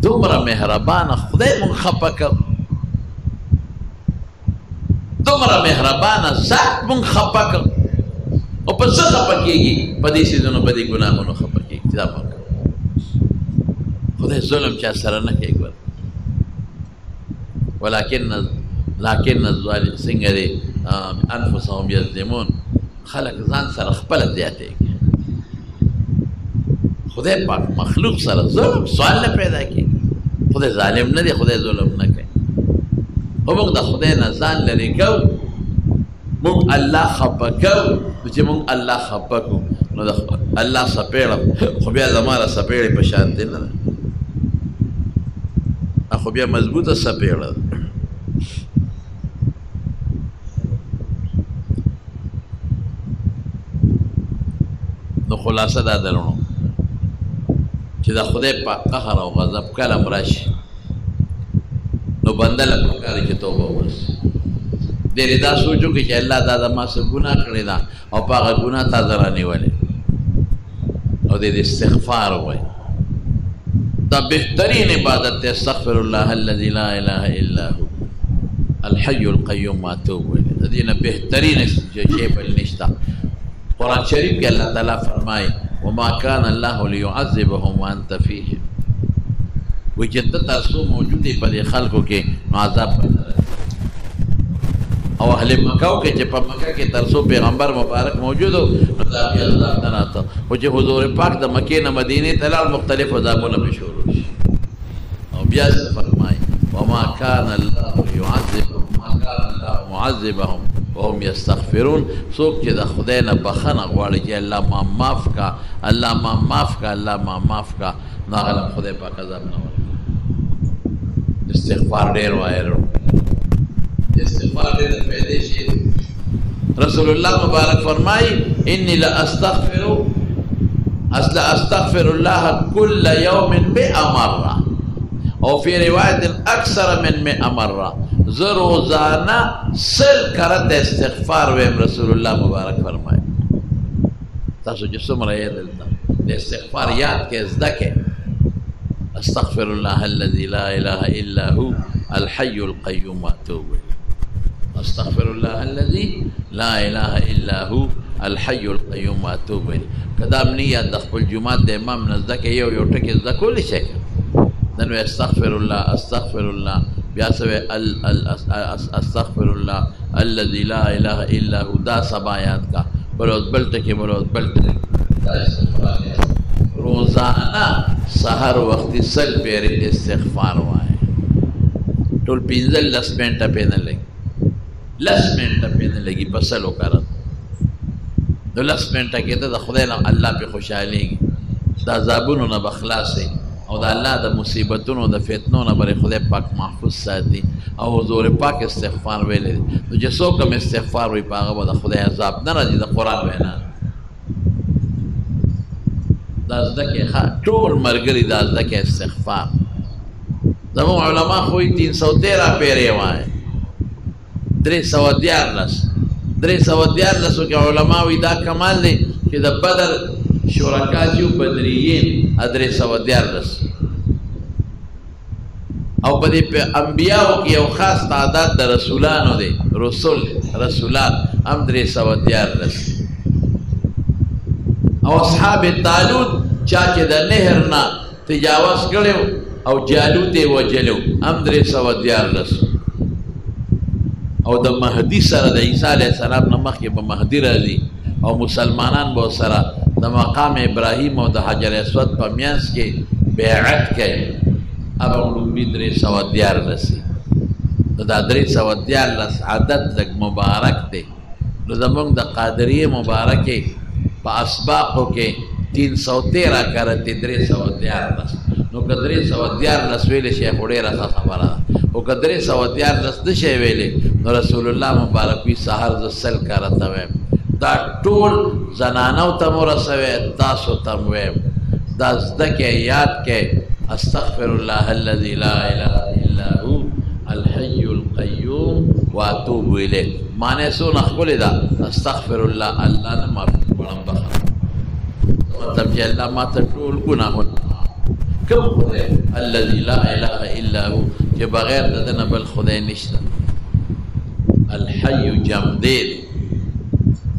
دومره مهربانه خدای مونږ خفه کوي دومره مهربانه ذات مونږ خفه کوي او په څه خفه کېږي په دې څیزونو په دې ګناهونو خفه کېږي چې دا پاک خدای ظلم چا سره نه کوي ګوره ولکن الظالم څنګه دی انفسهم یظلمون خلک ځان سره خپله زیاتېږي خدای پاک مخلوق سره ظلم سوال نه پیدا کېږي خدای ظالم نه دی خدای ظلم نه کوي خو موږ د خدای نه ځان لرې کوو موږ الله خفه کوو چې موږ الله خفه کوو نو د الله څپېړه خو بیا زما د څپېړې په شان دی نه ده خو بیا مضبوطه څپېړه ده نو خلاصه دا درنو چې د خدای په قهر او غضب کله راشي نو بنده له پکار چې توبه وباسي ډېرې دا سوچ وکړي چې الله دا د ما څه ګناه کړې ده او په هغه ګناه تا زه رانیولې او د استغفار ووایي دا بهترین عبادت دی استغفر الله الذي لا اله الا هو الحي القيوم واتوب الیه د دې نه بهترین شی بل نشته قرآن شریف کې الله تعالی فرمایي وما كان الله ليعذبهم وانت فيهم وی چې ته تر څو موجود یې په دې خلکو کې نو عذاب او اهل مکه کې چې په مکه کې تر څو پیغمبر مبارک موجود و نو دا بیا عذاب نه راته خو چې حضور پاک د مکې نه مدینې ته لاړ مختلف عذابونه پرې شروع شي او بیا فرمایي وما كان الله يعذبهم ما كان الله معذبهم وهم يستغفرون څوک چې د خدای نه بخښنه غواړي چې الله ما معاف کا الله ما معاف کا الله ما معاف کا نو هغه خدای پاک عذاب نه ورکوي استغفار ډېر وایو استغفار ډېر پیدا شي رسول الله مبارک فرمایي اني استغفر الله كل يوم 100 مرة او في رواية اكثر من 100 مرة زه روزانه 100 کرت استغفار ویم رسول الله مبارک فرمایي تاسو چې څومره یې دلته د استغفار یاد کې زده کې استغفر الله الذي لا اله الا هو الحي القيوم واتوب اليه استغفر الله الذي لا اله الا هو الحي القيوم واتوب اليه کدا امنیه د خپل جمعه د امام نزد کې یو ټکی زده کولی شي نن استغفر الله بیا سوی استغفر الله الذي لا اله الا هو دا سبایات کا بلوز بلته کې روزانه سحر وختي سل پیر استغفار وای ټول 15 منټه په نه لګي 10 منټه په نه لګي بسلو کړه نو 10 منټه کې ته د خدای نه الله په خوشاليږي دا عذابونو نه بخلاصي او د الله د مصیبتونو د فتنو نه بری خدای پاک محفوظ ساتي او حضور پاک استغفار ویلی نو چې څوک هم استغفار وي په هغه به د خدای عذاب نه راځي د قرآن وینا دا زده کې ټول ملګري دا زده کې استغفار زموږ علما خو یې 313 پیرې وایي 314 کې علما وایي دا کمال دی چې د بدر شرکا چې بدریین 314 او په دې انبیاءو کې یو خاص تعداد د رسولانو دی رسولان هم 314 او اصحاب طالوت چا چې د نهر نه تجاوز کړو او جالوت یې وجلو هم 314 او د مهدي سره د عیسی علیه السلام نه مخکې به مهدي راځي او مسلمانان به سره د مقام ابراهیم او د حجر اسود په میانس کې بیعت کوي هغه لومبي 314 دا 314 عدد لږ مبارک دی نو زمونږ د قادریه مبارکې په اسباقو کې 313 کرتی 314 نو که 314 ویلې شي خو ډېره ښه خبره ده او که 314 نه شی ویلې نو رسول الله مبارک وي سهار زه 100 کرته ویم دا ټول زنانو ته مو رسوي تاسو ته م ویم دا زده کې یاد کې استغفر الله الذي لا اله الا هو الحي القيوم واتوب الیه معنی څونه ښکلې ده استغفر الله الله نه معافي غواړم بخښنه مطلب چې الله ما ته ټول ګناهونه کوم خدای الذي لا اله الا هو چې بغیر د ده نه بل خدای نشته الحي جمدې دی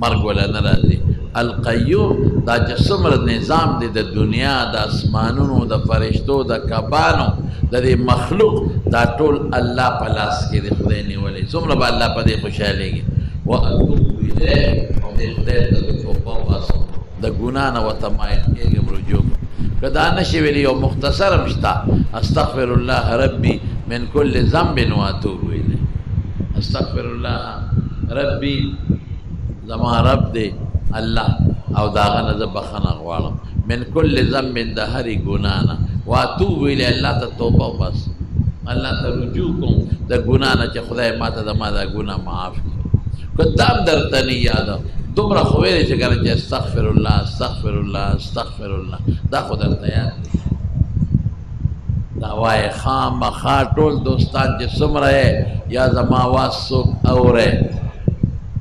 مرګ ولا نه راځي القیوم دا چې څومره نظام دی د دنیا د اسمانونو د فرشتو د کبانو د دې مخلوق دا ټول الله په لاس کې دی خدای نیولی څومره به الله په دې خوشحالېږي واتوب الیه او دې خدای ته د توبه وباسم د ګناه نه ورته مایل کېږم رجوع که دا نشي ویلي یو مختصر هم شته استغفر الله ربي من كل ذنب واتوب الیه استغفر الله ربي زما رب دی الله او داغه نه زه بخښنه غواړم من کل ذنب د هرې ګناه نه واتوب الیه الله ته توبه وباسم الله ته رجوع کوم د ګناه نه چې خدای ما ته د ما دا ګناه معاف کړي که دا هم درته نه یاده دومره خو ویلې چې که نه چې استغفر الله استغفر الله استغفر الله دا خو درته یاد دی دا وایې خامخا ټول دوستان چې څومره یې یا زما اواز څوک اورئ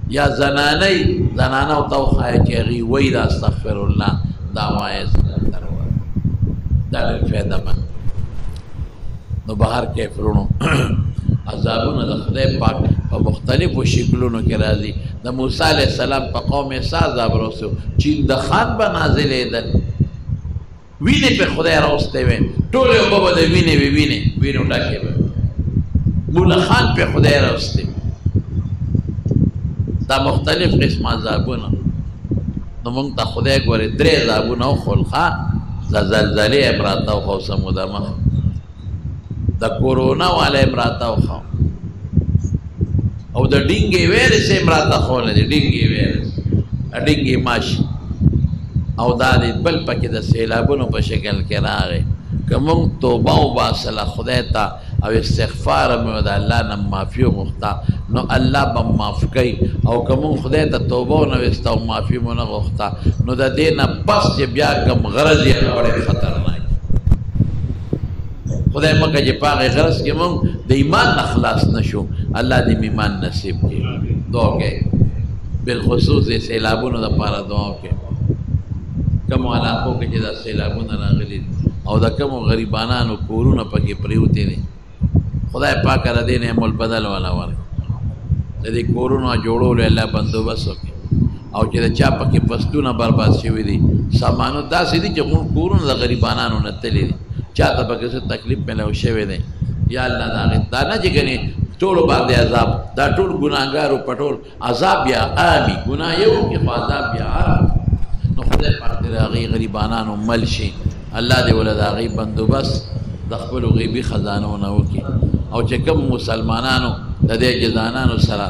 یا زنانه ته وښایه چې هغې وایي دا استغفر الله دا وایې دا ډېر فایدهمند نو بهر کې فرونو عذابونه د خدای پاک په مختلفو شکلونو کې راځي د موسی علیه السلام په قوم یې څه عذاب رسو چې د خان به نازلېدل وینې پې خدای راوستی وې ټولې اوبه به د وینې وې وینو ډکې به مولخان پې خدای راوستی دا مختلف قسم عذابونه نو مونږ ته خدای ګورې 3 عذابونه وښول ښه د زلزلې هم راته وښو سموده مخ د کورونا والا هم راته وښو او د ډینګې ویرس هم راته ښولی دی ډینګې ویرس ډینګې ماشي او دا د بل پکې د سیلابونو په شکل کې راغی که مونږ توبه وباسله خدای ته او استغفار مې د الله نه معافي وغوښته نو الله به معاف کوي او که مونږ خدای ته توبه ونه ویسته او معافي مو نه غوښته نو د دې نه بس چې بیا کوم غرض یې ډېر خطرناک خدای مکه چې په هغې غرض کې مونږ د ایمان نه خلاص نه شو الله دې ایمان نصیب کړي دعا کوي بالخصوص د سیلابونو دپاره دعا کوي کومو علاقو کې چې دا سیلابونه راغلي دي او د کومو غریبانانو کورونه پکې پریوتې دي خدای پاک را دې نعم البدل والا ورکړي د دې کورونو جوړولو الله بندوبست وکړي او چې د چا پکې پستونه برباد شوي دي سامانو داسې دي چې مونږ کورونه د غریبانانو نه تللي دي چا ته پکې څه تکلیف میلاو شوی دی یا الله د هغې دا نه چې ګنې ټولو باندې عذاب دا ټول ګناهګارو په ټول عذاب یا عامي ګناه یو کې خو عذاب یا عام نو خدای پاک دې د هغې غریبانانو مل شي الله دې ولې د هغې بندوبست د خپلو غیبي خزانو نه وکړي او چې کوم مسلمانانو د دې جزانانو سره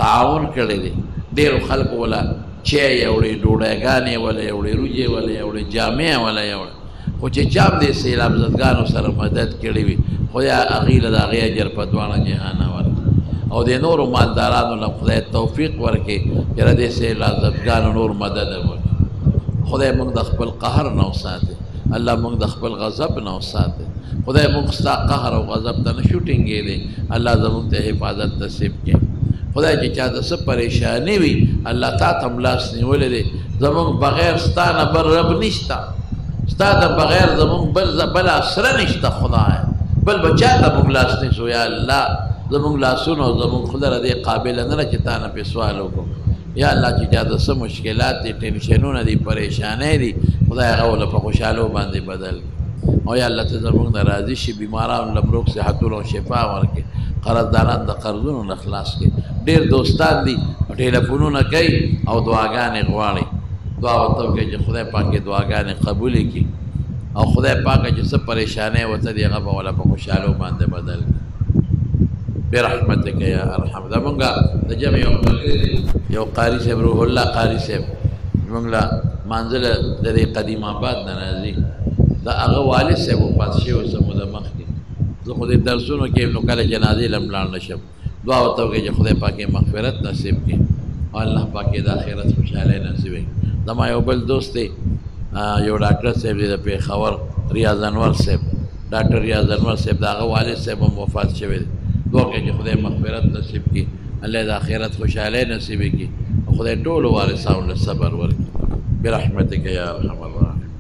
تعاون کړی دی ډېرو خلکو وله چای یې وړې ډوډۍ ګانې وله یې وړې روجې وله یې وړې جامې وله یې وړې خو چې چا هم دې سیلاب زدګانو سره مدد کړې وي خدای هغوی له د هغې اجر په دواړه جهانه ورکړي او د نورو مالدارانو له خدای توفیق ورکړي چې د دې سیلاب زدګانو نور مدد وکړي خدای موږ د خپل قهر نه وساتي الله موږ د خپل غضب نه وساتي خدای موږ ستا قهر او غضب ته نشو ټینګېدی الله زموږ ته حفاظت نصیب کړي خدای چې چا د څه پریشاني وي الله تا ته هم لاس نیولی دی زموږ بغیر ستا نه بل رب نشته ستا د بغیر زموږ بل اسره نشته خدای بل به چا ته موږ لاس نیسو یا الله زموږ لاسونه او زموږ خدای را دې قابله نه ده چې تا نه پرې سوال وکړو یا الله چې چا د څه مشکلات دي ټینشنونه دي پریشانۍ دي خدای هغه ولله په خوشحالو باندې بدل او یا الله ته زموږ نه راضي شي بیمارانو له مروغ صحتونو او شفا ورکړي قرضداران د قرضونو نه خلاص کړي ډېر دوستان دي ټیلیفونونه کوي او دعاګانې غواړي دعا ورته وکړئ چې خدای پاک یې دعاګانې قبولې کړي او خدای پاکه چې څه پریشانۍ ورته دي هغه به ولله په خوشحالو باندې بدل کړي برحمتک یا ارحم زمونږ د جمع یو قاري صاحب روح الله قاري صاحب زمونږ له مانځله د دې قدیم آباد نه راځي د هغه والد صاحب وفات شوی څه موده مخکې زه خو دې درسونو کې نو کله جنازې له م لاړ نه شم دعا ورته وکړئ چې خدای پاک یې مغفرت نصیب کړي او الله پاک یې د آخرت خوشحالۍ نصیب کړي زما یو بل دوست دی یو ډاکټر صاحب دی د پېښور ریاض انور صاحب ډاکټر ریاض انور صاحب د هغه والد صاحب هم وفات شوی دی دعا وکړئ چې خدای مغفرت نصیب کړي الله د آخرت خوشحالۍ نصیب کړي او خدای ټولو وارثانو له صبر ورکړي برحمتک یا ارحم الراحمین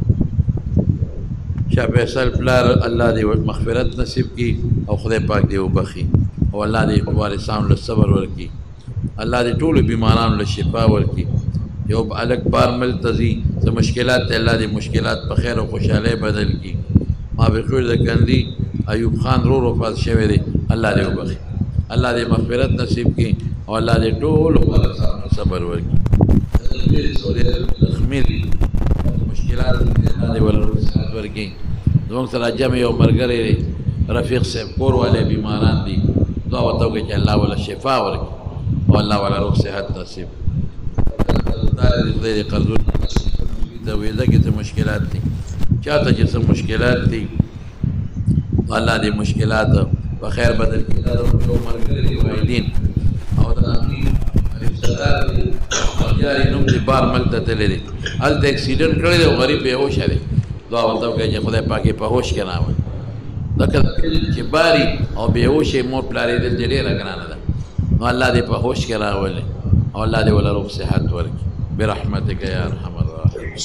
شاه فیصل پلار الله دې مغفرت نصیب کړي او خدای پاک دې وبخي او الله دې وارثانو له صبر ورکړي الله دې ټولو بیمارانو له شفا ورکړي یو الګ بار ملتزي څه مشکلات ته الله دې مشکلات په خیر او خوشحالۍ بدل کړي ما بخیر د کندي ایوب خان رو وفات شوی دی الله دې وبخي الله دې مغفرت نصیب کړي او الله دې ټولو وارثانو صبر ورکړي زخمي دي مشکلات الله دې ورکړي زموږ سره جمع یو ملګری دی رفیق صاحب کور والے بیماران دي دعا ورته وکړئ چې الله وله شفا ورکړي او الله وله روغ صحت نصیب خدای دې قرضونه د ویزه کې څه مشکلات دي چاته چې څه مشکلات دي الله دې مشکلات په خیر بدل کړي دا یو ملګری وایدین او د صدر یاري نوم دې بار ملک ته تللی دی هلته اکسیډنټ کړی دی او غریب بېهوشه دی دعا ورته وکړئ چې خدای پاک یې په هوش کې راولي لکه چې باري او بېهوشې مور پلارېدل دې ډېره ګرانه ده نو الله دې په هوش کې راولي او الله دې وله روغ صحت ورکړي برحمتک یا ارحم الراحمین